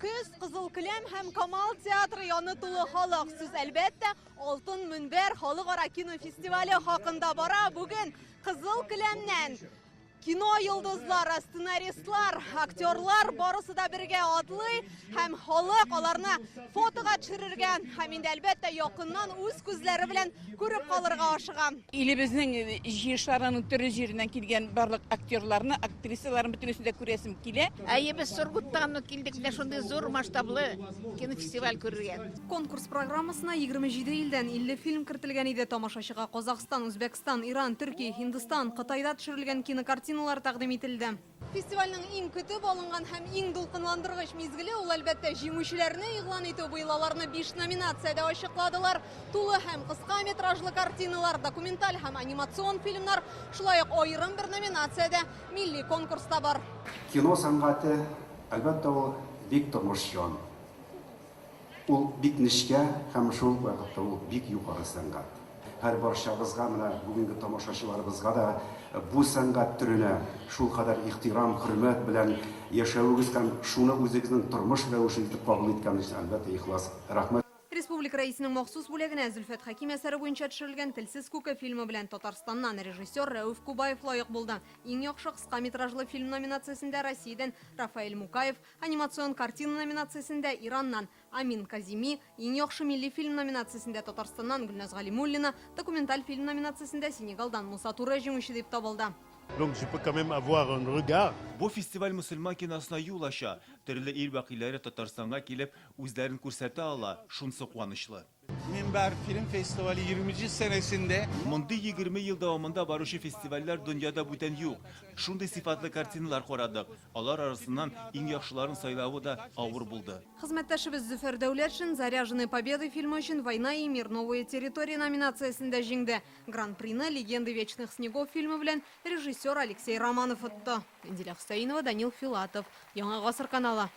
Көз, Кызыл килем һәм Камал театры яны тулы халык. Сүз әлбәттә Алтын мөнбәр халыкара кино фестивале хакында бара. Бүген Кызыл килемнән кино йолдызлары, сценаристлар, актерлар барысы да бергә атлый һәм халык аларны фотога төшерергә һәм инде әлбәттә якыннан үз күзләре белән күреп калырга ашыган. Илебезнең җиһашларының төрле җиреннән килгән барлык актерларны, актрисаларны бөтенесен дә күрәсем килә. Без Сургуттан килдек дә шундый зур масштаблы кинофестиваль күрергә. Конкурс программасына 27 илдән 50 фильм кертелгән иде. Тамашачыга Казакстан, Үзбәкстан, Иран, Төркия, Һиндстан, Кытайда төшерелгән кинокартиналар тәкъдим ителде. Фестивальнең иң көтеп алынган һәм иң дулкынландыргыч мизгеле ул әлбәттә җиңүчеләрне игълан итү. Быел аларны 5 номинациядә ачыкладылар. Тулы һәм кыска метражлы картиналар, документаль һәм анимацион фильмнар, шулай ук аерым бер номинациядә милли конкурста бар. Кино сәнгате әлбәттә ул бик тормышчан. Ул бик нечкә һәм шул вакытта ул бик югары сәнгать. Һәр барчабызга менә бүгенге тамашачыларыбызга да бу сәнгать төренә шул кадәр ихтирам, хөрмәт белән яшәвегез һәм шуны үзегезнең тормыш рәвеше итеп кабул иткәнегез әлбәттә ихлас. Рәхмәт. Республика рәисенең махсус бүлегенә Зөлфәт Хәким әсәре буенча төшерелгән Телсез күке фильмы белән Татарстаннан режиссер Рәүф Кубаев лаек булды. Иң яхшы кыска метражлы фильм номинациясендә Россиядән Рафаэль Мукаев, анимацион картина номинациясендә Ираннан Амин Казими, иң яхшы милли фильм номинациясендә Татарстаннан Гөлназ Галимуллина, документаль фильм номинациясендә Сенегалдан Муса Туре җиңүче дип табылды. Donc je peux quand même avoir un regard. Бу фестиваль мөселман киносына юл ача. Төрле ил вәкилләре Татарстанга килеп үзләрен күрсәтә ала. Шунсы куанычлы. Minber Film Festivali 20. senesinde Мондый 20 ел дәвамында баручы фестивальләр дөньяда бүтән юк. Шундый сыйфатлы картиналар карадык. Алар арасыннан иң яхшыларын сайлавы да авыр булды. Хезмәттәшебез Зөфәр Дәүләтшин «Заряженные победы» фильмы өчен «Война и мир. Новые территории» номинациясендә җиңде. Гран-прины «Легенды вечных снегов» фильмы белән режиссер Алексей Романов отты. Инзилә Хусаинова, Данил Филатов. Яңа гасыр каналы.